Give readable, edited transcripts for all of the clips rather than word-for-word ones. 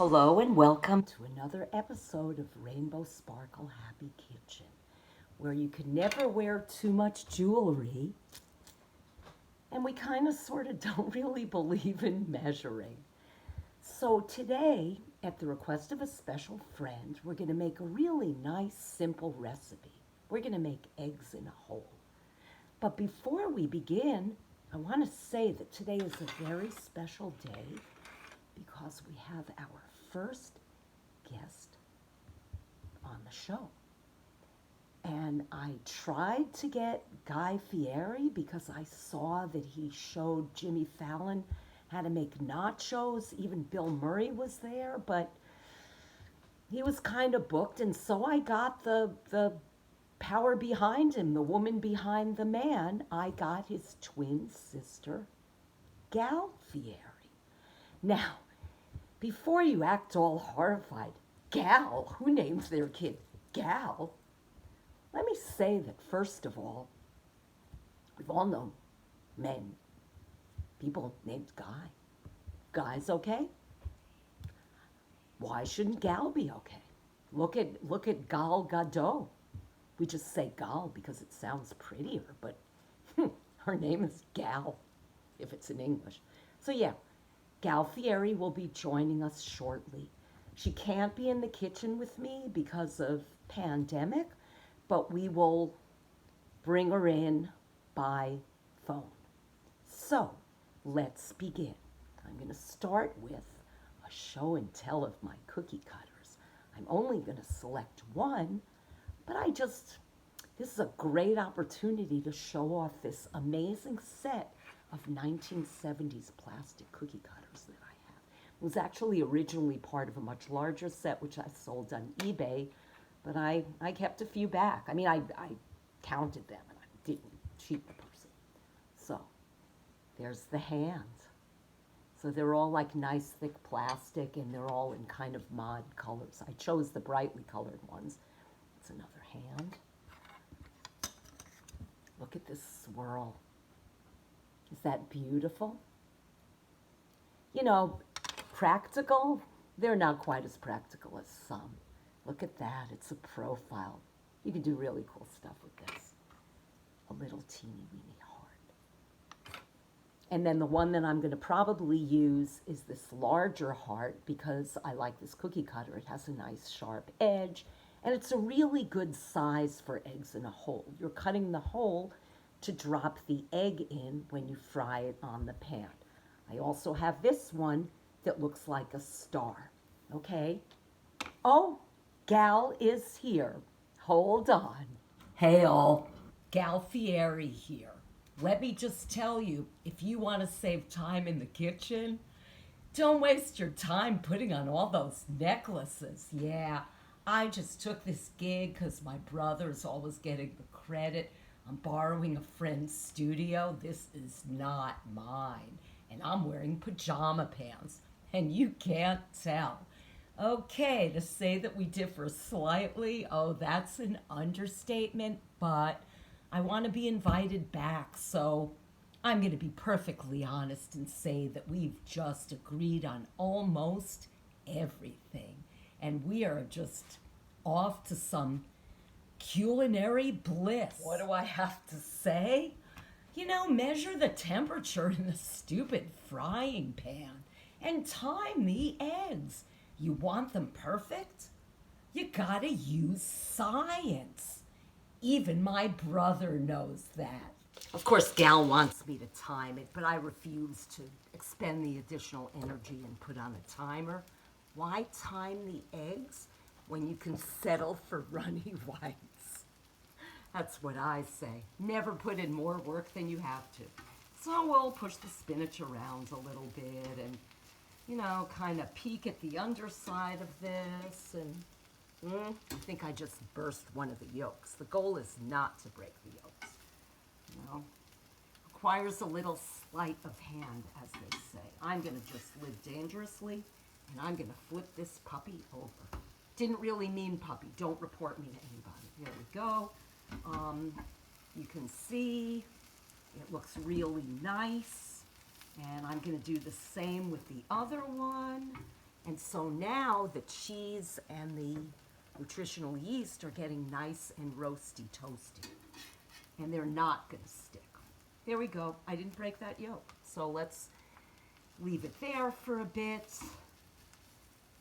Hello and welcome to another episode of Rainbow Sparkle Happy Kitchen, where you can never wear too much jewelry, and we kind of sort of don't really believe in measuring. So today, at the request of a special friend, we're going to make a really nice, simple recipe. We're going to make eggs in a hole. But before we begin, I want to say that today is a very special day because we have our first guest on the show. And I tried to get Guy Fieri because I saw that he showed Jimmy Fallon how to make nachos. Even Bill Murray was there, but he was kind of booked. And so I got the power behind him, the woman behind the man. I got his twin sister, Gal Fieri. Now, before you act all horrified, Gal, who names their kid Gal? Let me say that first of all, we've all known men, people named Guy. Guy's okay. Why shouldn't Gal be okay? Look at Gal Gadot. We just say Gal because it sounds prettier, but her name is Gal if it's in English. So yeah, Gal Fieri will be joining us shortly. She can't be in the kitchen with me because of pandemic, but we will bring her in by phone. So let's begin. I'm going to start with a show and tell of my cookie cutters. I'm only going to select one, but this is a great opportunity to show off this amazing set of 1970s plastic cookie cutters that I have. It was actually originally part of a much larger set, which I sold on eBay, but I kept a few back. I counted them and I didn't cheat the person. So there's the hand. So they're all like nice thick plastic and they're all in kind of mod colors. I chose the brightly colored ones. It's another hand. Look at this swirl. Is that beautiful? You know, practical, they're not quite as practical as some. Look at that, it's a profile. You can do really cool stuff with this. A little teeny weeny heart. And then the one that I'm going to probably use is this larger heart because I like this cookie cutter. It has a nice sharp edge and it's a really good size for eggs in a hole. You're cutting the hole to drop the egg in when you fry it on the pan. I also have this one that looks like a star. Okay? Oh, Gal is here. Hold on. Hey all, Gal Fieri here. Let me just tell you, if you want to save time in the kitchen, don't waste your time putting on all those necklaces. Yeah, I just took this gig because my brother's always getting the credit. I'm borrowing a friend's studio. This is not mine. And I'm wearing pajama pants. And you can't tell. Okay, to say that we differ slightly, oh, that's an understatement, but I want to be invited back, so I'm going to be perfectly honest and say that we've just agreed on almost everything. And we are just off to some culinary bliss. What do I have to say? You know, measure the temperature in the stupid frying pan and time the eggs. You want them perfect? You gotta use science. Even my brother knows that. Of course, Gal wants me to time it, but I refuse to expend the additional energy and put on a timer. Why time the eggs when you can settle for runny whites? That's what I say. Never put in more work than you have to. So we'll push the spinach around a little bit and, you know, kind of peek at the underside of this. And I think I just burst one of the yolks. The goal is not to break the yolks. You know, requires a little sleight of hand, as they say. I'm going to just live dangerously, and I'm going to flip this puppy over. Didn't really mean puppy. Don't report me to anybody. There we go. You can see it looks really nice. And I'm going to do the same with the other one. And so now the cheese and the nutritional yeast are getting nice and roasty toasty. And they're not going to stick. There we go. I didn't break that yolk. So let's leave it there for a bit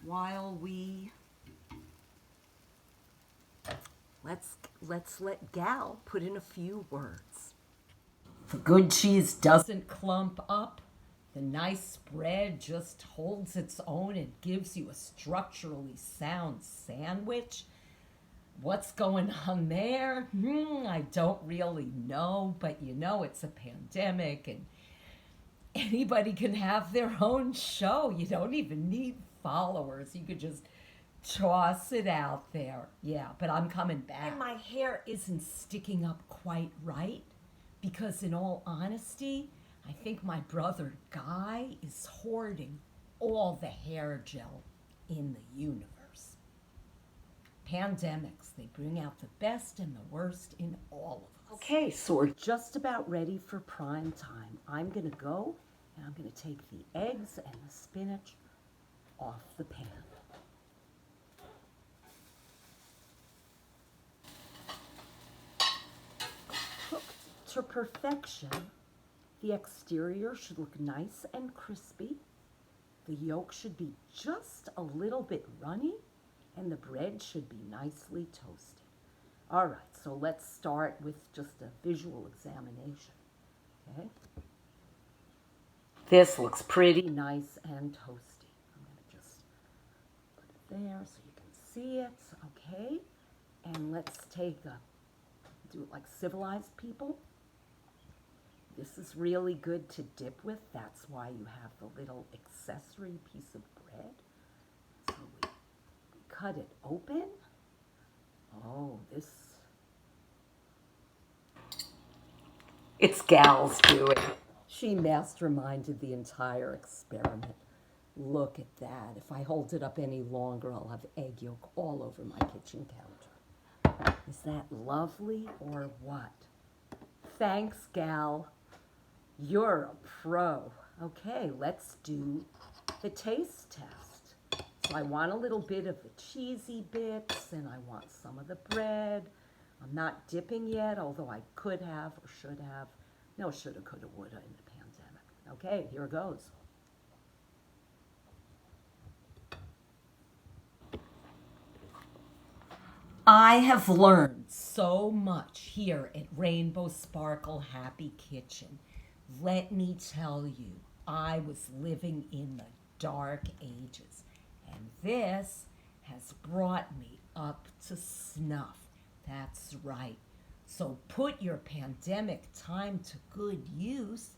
while we let's let Gal put in a few words. The good cheese doesn't clump up. The nice bread just holds its own and gives you a structurally sound sandwich. What's going on there? I don't really know, but you know it's a pandemic and anybody can have their own show. You don't even need followers. You could just toss it out there. Yeah, but I'm coming back. And my hair isn't sticking up quite right because in all honesty, I think my brother Guy is hoarding all the hair gel in the universe. Pandemics, they bring out the best and the worst in all of us. Okay, so we're just about ready for prime time. I'm going to go and I'm going to take the eggs and the spinach off the pan. Cooked to perfection, the exterior should look nice and crispy. The yolk should be just a little bit runny, and the bread should be nicely toasted. All right, so let's start with just a visual examination. Okay. This looks pretty nice and toasty. I'm going to just put it there so you can see it. Okay, and let's do it like civilized people. This is really good to dip with. That's why you have the little accessory piece of bread. So we cut it open. Oh, it's Gal's doing. She masterminded the entire experiment. Look at that. If I hold it up any longer, I'll have egg yolk all over my kitchen counter. Is that lovely or what? Thanks, Gal. You're a pro. Okay, let's do the taste test. So I want a little bit of the cheesy bits, and I want some of the bread. I'm not dipping yet, although I could have or should have. No, shoulda, coulda, woulda in the pandemic. Okay, here goes. I have learned so much here at Rainbow Sparkle Happy Kitchen. Let me tell you, I was living in the dark ages, and this has brought me up to snuff. That's right. So put your pandemic time to good use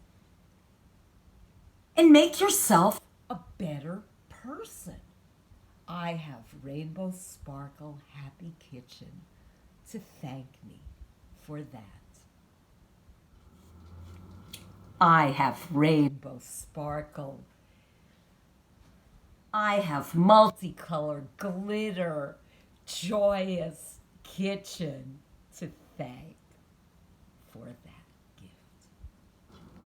and make yourself a better person. I have Rainbow Sparkle Happy Kitchen to thank me for that. I have Rainbow Sparkle. I have multicolored glitter, joyous kitchen to thank for that.